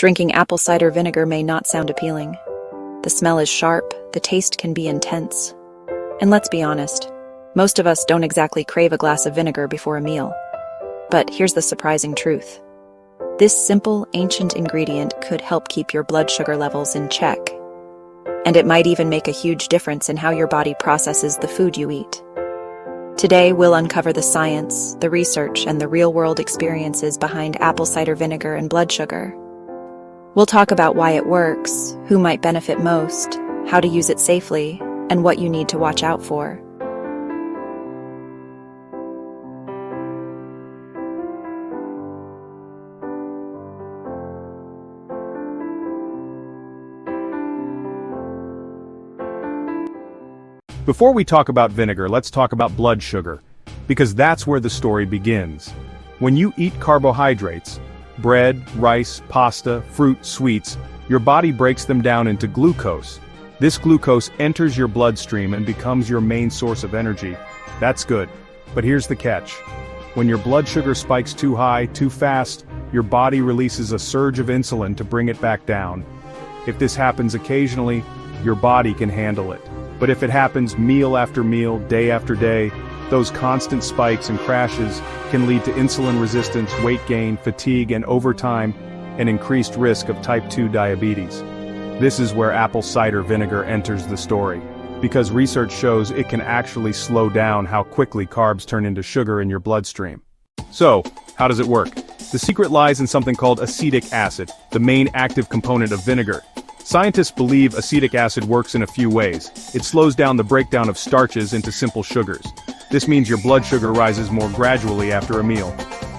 Drinking apple cider vinegar may not sound appealing. The smell is sharp, the taste can be intense. And let's be honest, most of us don't exactly crave a glass of vinegar before a meal. But here's the surprising truth. This simple, ancient ingredient could help keep your blood sugar levels in check. And it might even make a huge difference in how your body processes the food you eat. Today, we'll uncover the science, the research, and the real-world experiences behind apple cider vinegar and blood sugar. We'll talk about why it works, who might benefit most, how to use it safely, and what you need to watch out for. Before we talk about vinegar, let's talk about blood sugar, because that's where the story begins. When you eat carbohydrates, bread, rice, pasta, fruit, sweets, your body breaks them down into glucose. This glucose enters your bloodstream and becomes your main source of energy. That's good. But here's the catch. When your blood sugar spikes too high, too fast, your body releases a surge of insulin to bring it back down. If this happens occasionally, your body can handle it. But if it happens meal after meal, day after day, those constant spikes and crashes can lead to insulin resistance, weight gain, fatigue, and over time, an increased risk of type 2 diabetes. This is where apple cider vinegar enters the story, because research shows it can actually slow down how quickly carbs turn into sugar in your bloodstream. So, how does it work? The secret lies in something called acetic acid, the main active component of vinegar. Scientists believe acetic acid works in a few ways. It slows down the breakdown of starches into simple sugars. This means your blood sugar rises more gradually after a meal.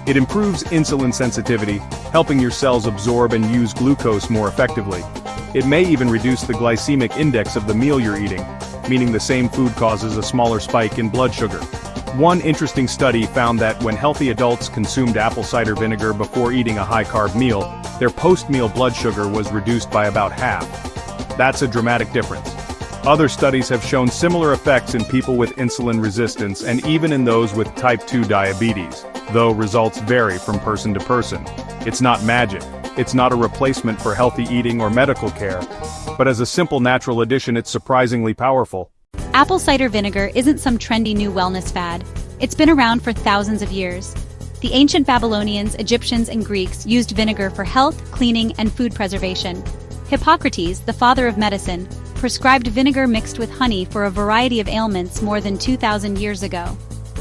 It improves insulin sensitivity, helping your cells absorb and use glucose more effectively. It may even reduce the glycemic index of the meal you're eating, meaning the same food causes a smaller spike in blood sugar. One interesting study found that when healthy adults consumed apple cider vinegar before eating a high-carb meal, their post-meal blood sugar was reduced by about half. That's a dramatic difference. Other studies have shown similar effects in people with insulin resistance and even in those with type 2 diabetes, though results vary from person to person. It's not magic. It's not a replacement for healthy eating or medical care. But as a simple natural addition, it's surprisingly powerful. Apple cider vinegar isn't some trendy new wellness fad. It's been around for thousands of years. The ancient Babylonians, Egyptians, and Greeks used vinegar for health, cleaning, and food preservation. Hippocrates, the father of medicine, prescribed vinegar mixed with honey for a variety of ailments more than 2,000 years ago.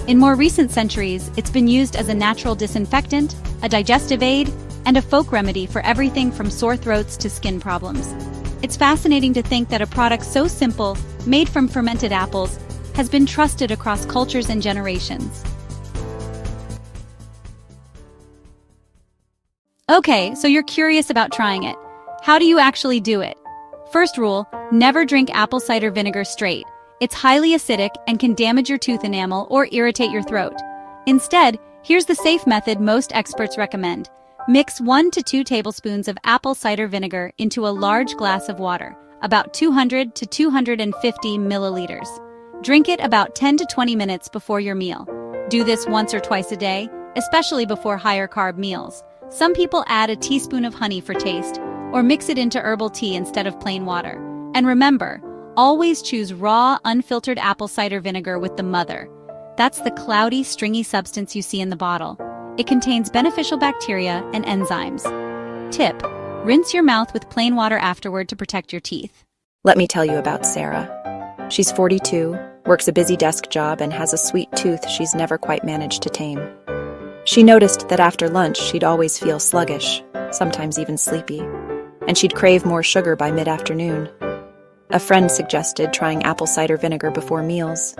In more recent centuries, it's been used as a natural disinfectant, a digestive aid, and a folk remedy for everything from sore throats to skin problems. It's fascinating to think that a product so simple, made from fermented apples, has been trusted across cultures and generations. Okay, so you're curious about trying it. How do you actually do it? First rule, never drink apple cider vinegar straight. It's highly acidic and can damage your tooth enamel or irritate your throat. Instead, here's the safe method most experts recommend. Mix 1 to 2 tablespoons of apple cider vinegar into a large glass of water, about 200 to 250 milliliters. Drink it about 10 to 20 minutes before your meal. Do this once or twice a day, especially before higher carb meals. Some people add a teaspoon of honey for taste, or mix it into herbal tea instead of plain water. And remember, always choose raw, unfiltered apple cider vinegar with the mother. That's the cloudy, stringy substance you see in the bottle. It contains beneficial bacteria and enzymes. Tip: rinse your mouth with plain water afterward to protect your teeth. Let me tell you about Sarah. She's 42, works a busy desk job, and has a sweet tooth she's never quite managed to tame. She noticed that after lunch she'd always feel sluggish, sometimes even sleepy, and she'd crave more sugar by mid-afternoon. A friend suggested trying apple cider vinegar before meals.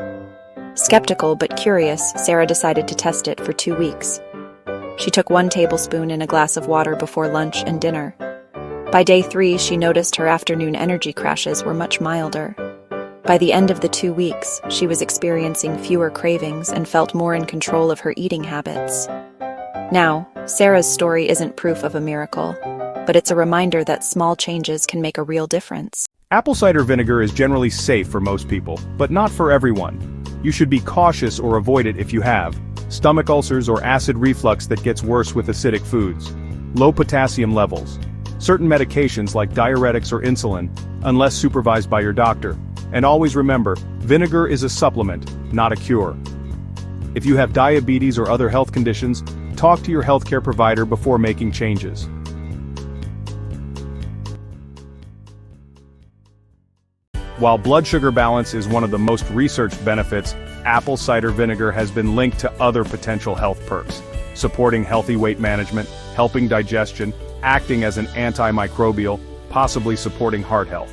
Skeptical but curious, Sarah decided to test it for 2 weeks. She took 1 tablespoon in a glass of water before lunch and dinner. By day 3, she noticed her afternoon energy crashes were much milder. By the end of the 2 weeks, she was experiencing fewer cravings and felt more in control of her eating habits. Now, Sarah's story isn't proof of a miracle, but it's a reminder that small changes can make a real difference. Apple cider vinegar is generally safe for most people, but not for everyone. You should be cautious or avoid it if you have stomach ulcers or acid reflux that gets worse with acidic foods, low potassium levels, certain medications like diuretics or insulin, unless supervised by your doctor. And always remember, vinegar is a supplement, not a cure. If you have diabetes or other health conditions, talk to your healthcare provider before making changes. While blood sugar balance is one of the most researched benefits, apple cider vinegar has been linked to other potential health perks, supporting healthy weight management, helping digestion, acting as an antimicrobial, possibly supporting heart health.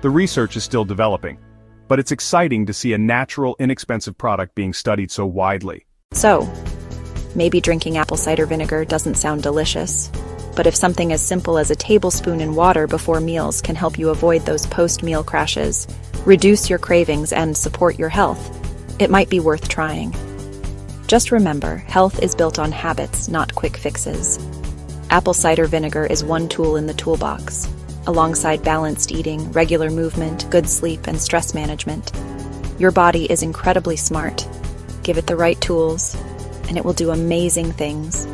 The research is still developing, but it's exciting to see a natural, inexpensive product being studied so widely. So, maybe drinking apple cider vinegar doesn't sound delicious, but if something as simple as a tablespoon in water before meals can help you avoid those post-meal crashes, reduce your cravings, and support your health, it might be worth trying. Just remember, health is built on habits, not quick fixes. Apple cider vinegar is one tool in the toolbox, alongside balanced eating, regular movement, good sleep, and stress management. Your body is incredibly smart. Give it the right tools, and it will do amazing things.